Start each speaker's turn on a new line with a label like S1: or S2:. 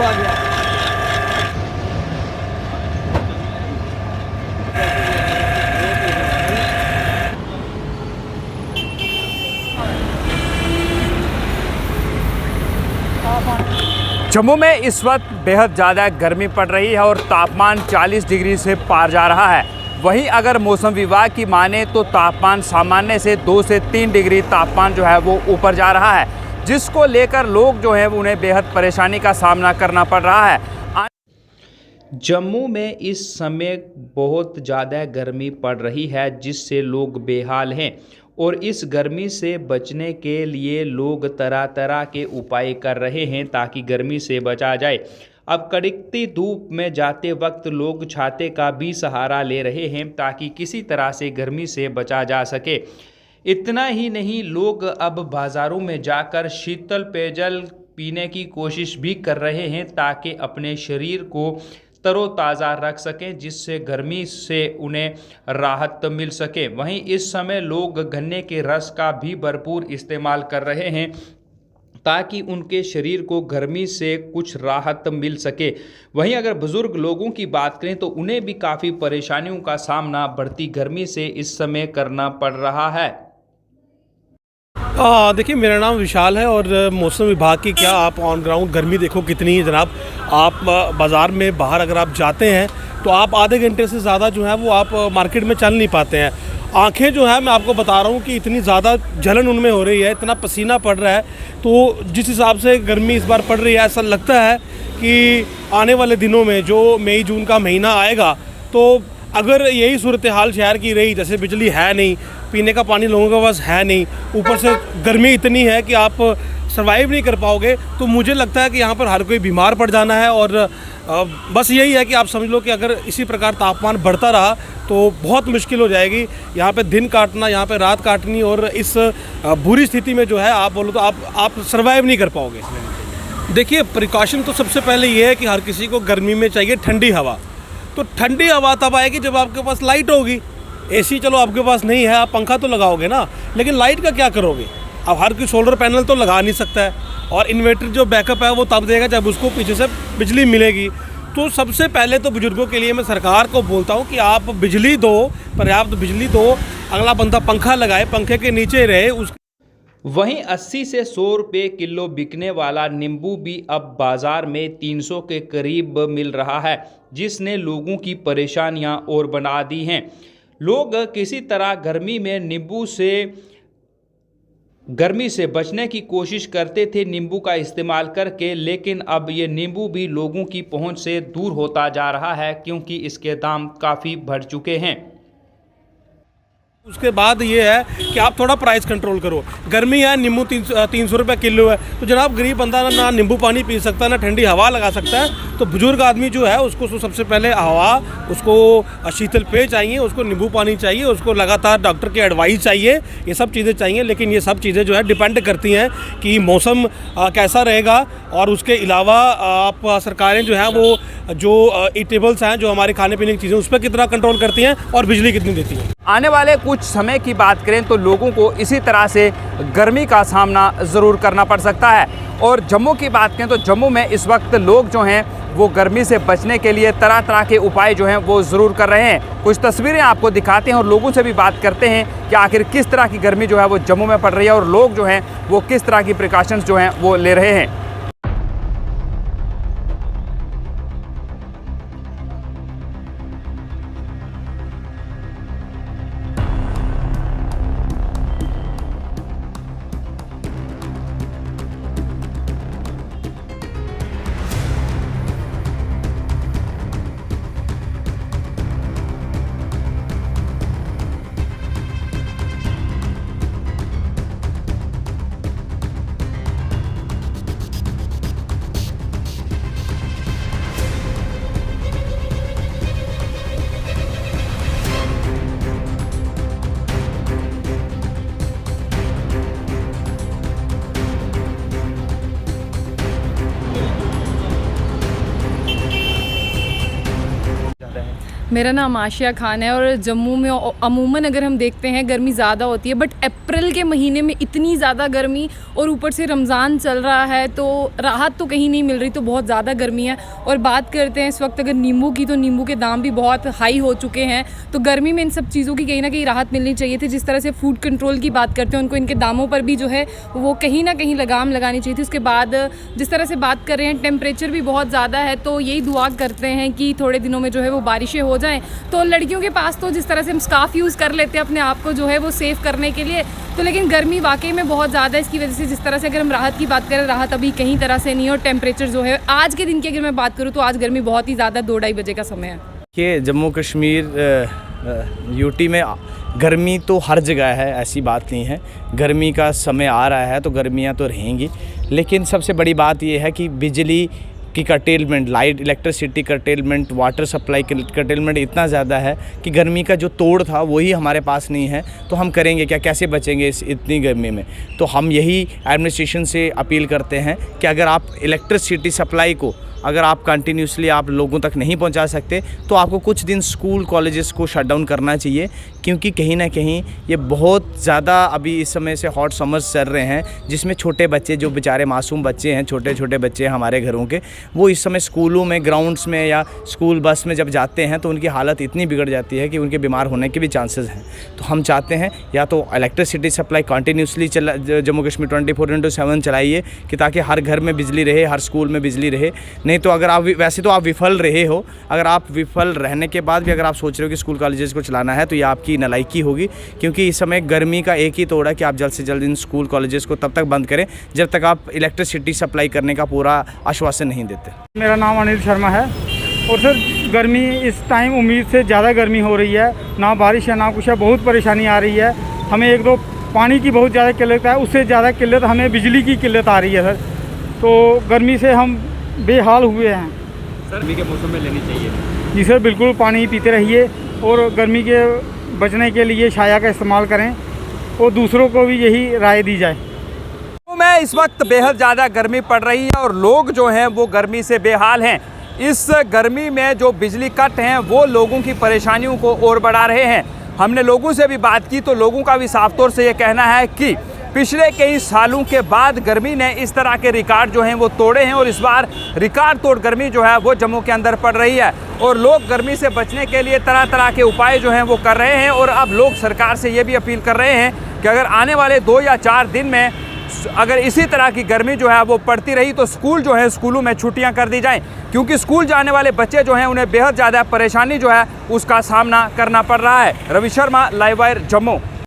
S1: आ गया।
S2: जम्मू में इस वक्त बेहद ज़्यादा गर्मी पड़ रही है और तापमान 40 डिग्री से पार जा रहा है। वहीं अगर मौसम विभाग की माने तो तापमान सामान्य से 2 से 3 डिग्री तापमान जो है वो ऊपर जा रहा है, जिसको लेकर लोग जो हैं उन्हें बेहद परेशानी का सामना करना पड़ रहा है। जम्मू में इस समय बहुत ज़्यादा गर्मी पड़ रही है, जिससे लोग बेहाल हैं और इस गर्मी से बचने के लिए लोग तरह तरह के उपाय कर रहे हैं ताकि गर्मी से बचा जाए। अब कड़कती धूप में जाते वक्त लोग छाते का भी सहारा ले रहे हैं ताकि किसी तरह से गर्मी से बचा जा सके। इतना ही नहीं, लोग अब बाज़ारों में जाकर शीतल पेयजल पीने की कोशिश भी कर रहे हैं ताकि अपने शरीर को तरोताज़ा रख सकें, जिससे गर्मी से उन्हें राहत मिल सके। वहीं इस समय लोग गन्ने के रस का भी भरपूर इस्तेमाल कर रहे हैं ताकि उनके शरीर को गर्मी से कुछ राहत मिल सके। वहीं अगर बुज़ुर्ग लोगों की बात करें तो उन्हें भी काफ़ी परेशानियों का सामना बढ़ती गर्मी से इस समय करना पड़ रहा है।
S3: देखिए, मेरा नाम विशाल है और मौसम विभाग की क्या आप ऑन ग्राउंड गर्मी देखो कितनी है जनाब। आप बाज़ार में बाहर अगर आप जाते हैं तो आप आधे घंटे से ज़्यादा जो है वो आप मार्केट में चल नहीं पाते हैं। आंखें जो है मैं आपको बता रहा हूँ कि इतनी ज़्यादा जलन उनमें हो रही है, इतना पसीना पड़ रहा है। तो जिस हिसाब से गर्मी इस बार पड़ रही है, ऐसा लगता है कि आने वाले दिनों में जो मई जून का महीना आएगा, तो अगर यही सूरत हाल शहर की रही, जैसे बिजली है नहीं, पीने का पानी लोगों के पास है नहीं, ऊपर से गर्मी इतनी है कि आप सर्वाइव नहीं कर पाओगे, तो मुझे लगता है कि यहाँ पर हर कोई बीमार पड़ जाना है। और बस यही है कि आप समझ लो कि अगर इसी प्रकार तापमान बढ़ता रहा तो बहुत मुश्किल हो जाएगी यहाँ पे दिन काटना, यहाँ पे रात काटनी। और इस बुरी स्थिति में जो है आप बोलो तो आप सर्वाइव नहीं कर पाओगे। देखिए, प्रिकॉशन तो सबसे पहले ये है कि हर किसी को गर्मी में चाहिए ठंडी हवा। तो ठंडी हवा तब आएगी जब आपके पास लाइट होगी। एसी चलो आपके पास नहीं है, आप पंखा तो लगाओगे ना, लेकिन लाइट का क्या करोगे? अब हर कोई सोलर पैनल तो लगा नहीं सकता है, और इन्वर्टर जो बैकअप है वो तब देगा जब उसको पीछे से बिजली मिलेगी। तो सबसे पहले तो बुजुर्गों के लिए मैं सरकार को बोलता हूँ कि आप बिजली दो, पर्याप्त बिजली दो। अगला बंदा पंखा लगाए, पंखे के नीचे रहे।
S2: वहीं 80 से 100 रुपये किलो बिकने वाला नींबू भी अब बाज़ार में 300 के करीब मिल रहा है, जिसने लोगों की परेशानियां और बढ़ा दी हैं। लोग किसी तरह गर्मी से बचने की कोशिश करते थे नींबू का इस्तेमाल करके, लेकिन अब ये नींबू भी लोगों की पहुंच से दूर होता जा रहा है क्योंकि इसके दाम काफ़ी बढ़ चुके हैं।
S3: उसके बाद ये है कि आप थोड़ा प्राइस कंट्रोल करो। गर्मी है, नींबू 300 रुपये किलो है, तो जनाब गरीब बंदा ना नींबू पानी पी सकता है, ना ठंडी हवा लगा सकता है। तो बुजुर्ग आदमी जो है उसको सबसे पहले हवा, उसको शीतल पेय चाहिए, उसको नींबू पानी चाहिए, उसको लगातार डॉक्टर की एडवाइस चाहिए, ये सब चीज़ें चाहिए। लेकिन ये सब चीज़ें जो है डिपेंड करती हैं कि मौसम कैसा रहेगा। और उसके अलावा आप सरकारें जो हैं वो जो ईटेबल्स हैं, जो हमारे खाने पीने की चीज़ें, उस पर कितना कंट्रोल करती हैं और बिजली कितनी देती हैं।
S2: आने वाले कुछ समय की बात करें तो लोगों को इसी तरह से गर्मी का सामना ज़रूर करना पड़ सकता है। और जम्मू की बात करें तो जम्मू में इस वक्त लोग जो हैं वो गर्मी से बचने के लिए तरह तरह के उपाय जो हैं वो ज़रूर कर रहे हैं। कुछ तस्वीरें आपको दिखाते हैं और लोगों से भी बात करते हैं कि आखिर किस तरह की गर्मी जो है वो जम्मू में पड़ रही है और लोग जो हैं वो किस तरह की प्रिकॉशंस जो हैं वो ले रहे हैं।
S1: मेरा नाम आशिया खान है और जम्मू में अमूमन अगर हम देखते हैं गर्मी ज़्यादा होती है, बट अप्रैल के महीने में इतनी ज़्यादा गर्मी और ऊपर से रमज़ान चल रहा है तो राहत तो कहीं नहीं मिल रही, तो बहुत ज़्यादा गर्मी है। और बात करते हैं इस वक्त अगर नींबू की, तो नींबू के दाम भी बहुत हाई हो चुके हैं। तो गर्मी में इन सब चीज़ों की कहीं ना कहीं राहत मिलनी चाहिए थी। जिस तरह से फूड कंट्रोल की बात करते हैं, उनको इनके दामों पर भी जो है वो कहीं ना कहीं लगाम लगानी चाहिए थी। उसके बाद जिस तरह से बात कर रहे हैं, टेम्परेचर भी बहुत ज़्यादा है, तो यही दुआ करते हैं कि थोड़े दिनों में जो है वो बारिशें हो जाएं। तो लड़कियों के पास तो जिस तरह से हम स्कार्फ यूज़ कर लेते हैं अपने आप को जो है वो सेव करने के लिए, तो लेकिन गर्मी वाकई में बहुत ज़्यादा है। इसकी वजह से जिस तरह से अगर हम राहत की बात करें, राहत अभी कहीं तरह से नहीं है। और टेम्परेचर जो है आज के दिन की अगर मैं बात करूँ तो आज गर्मी बहुत ही ज़्यादा 2-2:30 बजे का समय है।
S4: कि जम्मू कश्मीर यूटी में गर्मी तो हर जगह है, ऐसी बात नहीं है। गर्मी का समय आ रहा है तो गर्मियां तो रहेंगी, लेकिन सबसे बड़ी बात यह है कि बिजली की curtailment, light electricity curtailment, water supply curtailment इतना ज़्यादा है कि गर्मी का जो तोड़ था वही हमारे पास नहीं है। तो हम करेंगे क्या, कैसे बचेंगे इस इतनी गर्मी में। तो हम यही एडमिनिस्ट्रेशन से अपील करते हैं कि अगर आप इलेक्ट्रिसिटी सप्लाई को अगर आप कंटिन्यूसली आप लोगों तक नहीं पहुंचा सकते तो आपको कुछ दिन स्कूल कॉलेजेस को शट डाउन करना चाहिए, क्योंकि कहीं ना कहीं ये बहुत ज़्यादा अभी इस समय से हॉट समर्स चल रहे हैं, जिसमें छोटे बच्चे जो बेचारे मासूम बच्चे हैं, छोटे छोटे बच्चे हैं हमारे घरों के, वो इस समय स्कूलों में, ग्राउंड्स में या स्कूल बस में जब जाते हैं तो उनकी हालत इतनी बिगड़ जाती है कि उनके बीमार होने के भी चांसेस हैं। तो हम चाहते हैं या तो electricity supply continuously Jammu Kashmir 24/7 चलाइए कि ताकि हर घर में बिजली रहे, हर स्कूल में बिजली रहे। नहीं तो अगर आप वैसे तो आप विफल रहे हो, अगर आप विफल रहने के बाद भी अगर आप सोच रहे हो कि स्कूल कॉलेजेस को चलाना है तो ये आपकी नालायकी होगी, क्योंकि इस समय गर्मी का एक ही तोड़ है कि आप जल्द से जल्द इन स्कूल कॉलेजेस को तब तक बंद करें जब तक आप इलेक्ट्रिसिटी सप्लाई करने का पूरा आश्वासन नहीं देते।
S5: मेरा नाम अनिल शर्मा है और सर गर्मी इस टाइम उम्मीद से ज़्यादा गर्मी हो रही है, ना बारिश है ना कुछ है, बहुत परेशानी आ रही है। हमें एक दो पानी की बहुत ज़्यादा किल्लत है, उससे ज़्यादा किल्लत हमें बिजली की किल्लत आ रही है सर। तो गर्मी से हम बेहाल हुए हैं
S2: सर। गर्मी के मौसम में लेनी चाहिए
S5: जी सर, बिल्कुल पानी पीते रहिए और गर्मी के बचने के लिए छाया का इस्तेमाल करें और दूसरों को भी यही राय दी जाए।
S2: तो मैं इस वक्त बेहद ज़्यादा गर्मी पड़ रही है और लोग जो हैं वो गर्मी से बेहाल हैं। इस गर्मी में जो बिजली कट हैं वो लोगों की परेशानियों को और बढ़ा रहे हैं। हमने लोगों से भी बात की तो लोगों का भी साफ तौर से ये कहना है कि पिछले कई सालों के बाद गर्मी ने इस तरह के रिकॉर्ड जो हैं वो तोड़े हैं और इस बार रिकॉर्ड तोड़ गर्मी जो है वो जम्मू के अंदर पड़ रही है। और लोग गर्मी से बचने के लिए तरह तरह के उपाय जो हैं वो कर रहे हैं। और अब लोग सरकार से ये भी अपील कर रहे हैं कि अगर आने वाले 2 या 4 दिन में अगर इसी तरह की गर्मी जो है वो पड़ती रही तो स्कूल जो है स्कूलों में छुट्टियां कर दी जाएं, क्योंकि स्कूल जाने वाले बच्चे जो हैं उन्हें बेहद ज़्यादा परेशानी जो है उसका सामना करना पड़ रहा है। Ravi Sharma, live wire, Jammu.